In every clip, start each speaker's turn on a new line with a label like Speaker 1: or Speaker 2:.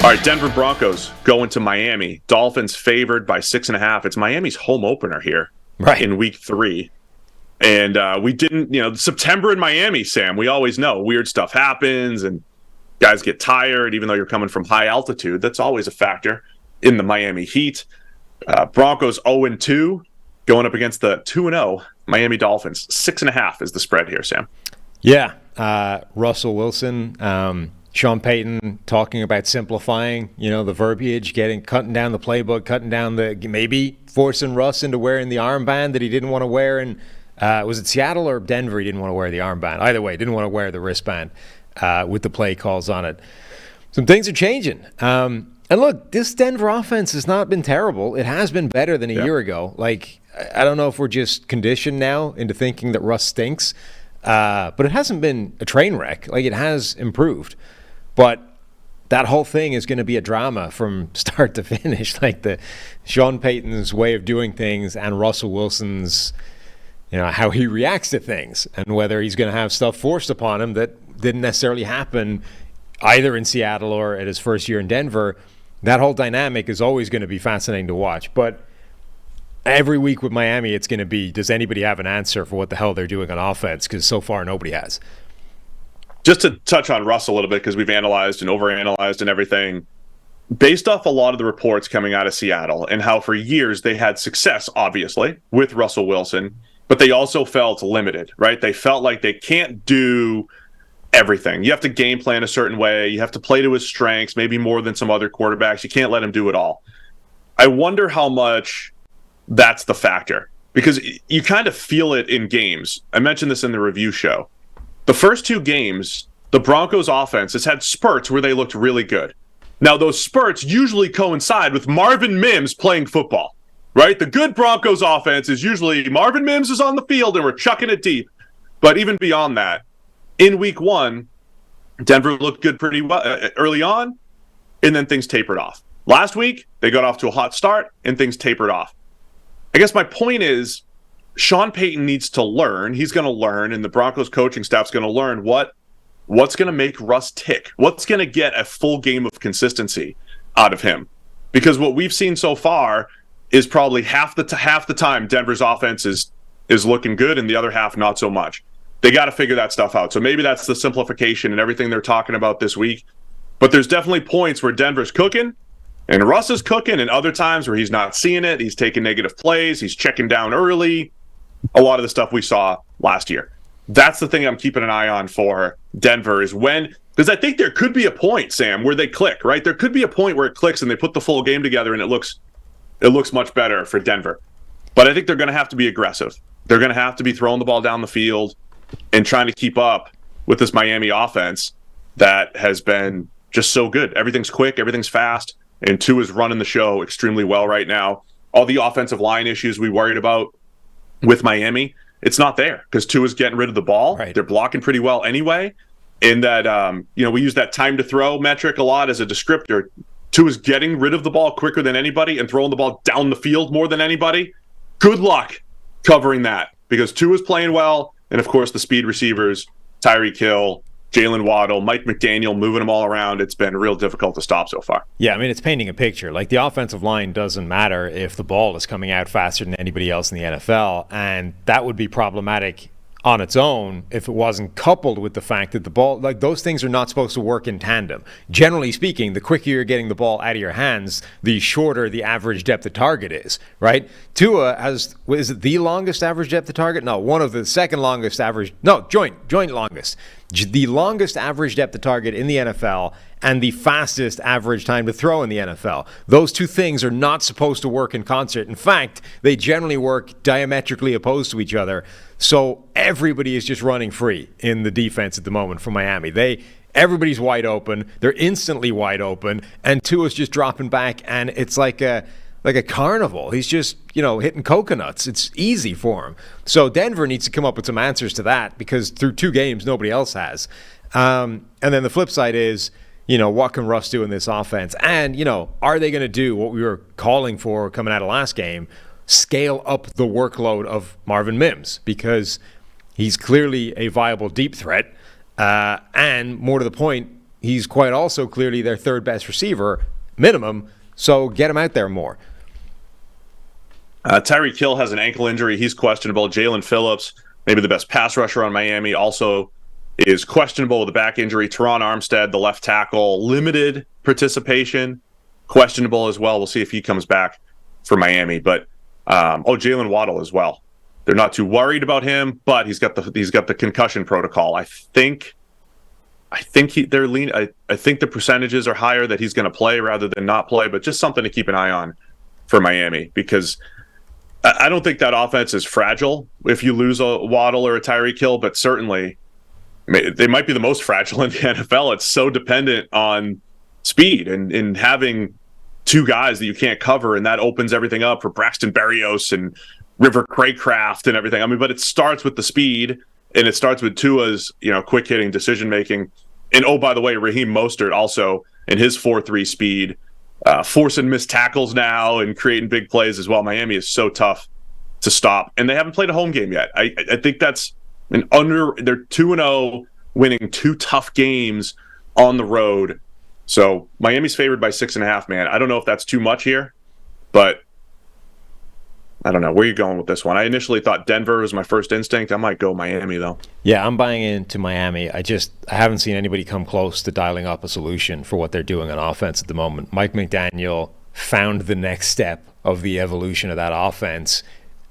Speaker 1: All right, Denver Broncos going to Miami. Dolphins favored by 6.5. It's Miami's home opener here in week 3. And we didn't, September in Miami, Sam, we always know weird stuff happens and guys get tired, even though you're coming from high altitude. That's always a factor in the Miami Heat. Broncos 0-2 going up against the 2-0 Miami Dolphins. 6.5 is the spread here, Sam.
Speaker 2: Yeah. Russell Wilson, Sean Payton talking about simplifying, the verbiage, cutting down the playbook, cutting down maybe forcing Russ into wearing the armband that he didn't want to wear. And was it Seattle or Denver? He didn't want to wear the armband. Either way, didn't want to wear the wristband with the play calls on it. Some things are changing. And look, this Denver offense has not been terrible. It has been better than a year ago. I don't know if we're just conditioned now into thinking that Russ stinks, but it hasn't been a train wreck. It has improved. But that whole thing is going to be a drama from start to finish, the Sean Payton's way of doing things and Russell Wilson's, how he reacts to things and whether he's going to have stuff forced upon him that didn't necessarily happen either in Seattle or at his first year in Denver. That whole dynamic is always going to be fascinating to watch. But every week with Miami, it's going to be, does anybody have an answer for what the hell they're doing on offense? Because so far, nobody has.
Speaker 1: Just to touch on Russ a little bit, because we've analyzed and overanalyzed and everything, based off a lot of the reports coming out of Seattle and how for years they had success, obviously, with Russell Wilson, but they also felt limited, right? They felt like they can't do everything. You have to game plan a certain way. You have to play to his strengths, maybe more than some other quarterbacks. You can't let him do it all. I wonder how much that's the factor, because you kind of feel it in games. I mentioned this in the review show. The first 2 games, the Broncos offense has had spurts where they looked really good. Now, those spurts usually coincide with Marvin Mims playing football, right? The good Broncos offense is usually Marvin Mims is on the field and we're chucking it deep. But even beyond that, in week 1, Denver looked good pretty well early on, and then things tapered off. Last week, they got off to a hot start, and things tapered off. I guess my point is, Sean Payton needs to learn. He's going to learn, and the Broncos coaching staff's going to learn what's going to make Russ tick. What's going to get a full game of consistency out of him? Because what we've seen so far is probably half the time Denver's offense is looking good, and the other half not so much. They got to figure that stuff out. So maybe that's the simplification and everything they're talking about this week. But there's definitely points where Denver's cooking and Russ is cooking, and other times where he's not seeing it. He's taking negative plays. He's checking down early. A lot of the stuff we saw last year. That's the thing I'm keeping an eye on for Denver is because I think there could be a point, Sam, where they click, right? There could be a point where it clicks and they put the full game together and it looks much better for Denver. But I think they're going to have to be aggressive. They're going to have to be throwing the ball down the field and trying to keep up with this Miami offense that has been just so good. Everything's quick, everything's fast, and Tua is running the show extremely well right now. All the offensive line issues we worried about with Miami, it's not there because Tua's getting rid of the ball. Right. They're blocking pretty well anyway. And that, we use that time to throw metric a lot as a descriptor. Tua's getting rid of the ball quicker than anybody and throwing the ball down the field more than anybody. Good luck covering that because Tua's playing well. And of course, the speed receivers, Tyreek Hill, Jalen Waddle, Mike McDaniel, moving them all around. It's been real difficult to stop so far.
Speaker 2: Yeah, it's painting a picture. The offensive line doesn't matter if the ball is coming out faster than anybody else in the NFL, and that would be problematic on its own if it wasn't coupled with the fact that the ball, those things are not supposed to work in tandem. Generally speaking, the quicker you're getting the ball out of your hands, the shorter the average depth of target is, right? Tua has, is it the longest average depth of target? No, one of the second longest average, no, joint longest. The longest average depth of target in the NFL and the fastest average time to throw in the NFL. Those two things are not supposed to work in concert. In fact, they generally work diametrically opposed to each other. So everybody is just running free in the defense at the moment for Miami. Everybody's wide open. They're instantly wide open. And Tua's just dropping back, and it's like a carnival. He's just, hitting coconuts. It's easy for him. So Denver needs to come up with some answers to that because through two games, nobody else has. And then the flip side is, what can Russ do in this offense? And, are they going to do what we were calling for coming out of last game, scale up the workload of Marvin Mims? Because he's clearly a viable deep threat. And more to the point, he's quite also clearly their third best receiver, minimum, so get him out there more.
Speaker 1: Tyreek Hill has an ankle injury. He's questionable. Jalen Phillips, maybe the best pass rusher on Miami, also is questionable with a back injury. Teron Armstead, the left tackle, limited participation, questionable as well. We'll see if he comes back for Miami. But Jalen Waddle as well. They're not too worried about him, but he's got the concussion protocol. I think they're lean. I think the percentages are higher that he's going to play rather than not play. But just something to keep an eye on for Miami, because I don't think that offense is fragile if you lose a Waddle or a Tyreek Hill, but certainly they might be the most fragile in the NFL. It's so dependent on speed and having two guys that you can't cover, and that opens everything up for Braxton Berrios and River Craycraft and everything. I mean, but it starts with the speed, and it starts with Tua's, quick hitting decision making. And oh, by the way, Raheem Mostert also in his 4.3 speed, forcing missed tackles now and creating big plays as well. Miami is so tough to stop, and they haven't played a home game yet. I think that's they're 2-0, winning two tough games on the road. So Miami's favored by 6.5, man. I don't know if that's too much here, but I don't know. Where are you going with this one? I initially thought Denver was my first instinct. I might go Miami, though.
Speaker 2: Yeah, I'm buying into Miami. I haven't seen anybody come close to dialing up a solution for what they're doing on offense at the moment. Mike McDaniel found the next step of the evolution of that offense,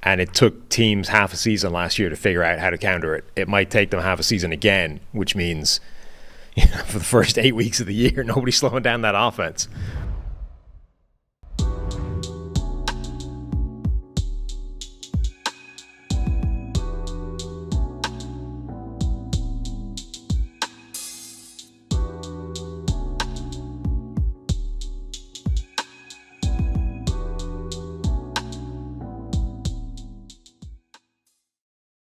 Speaker 2: and it took teams half a season last year to figure out how to counter it. It might take them half a season again, which means for the first 8 weeks of the year, nobody's slowing down that offense.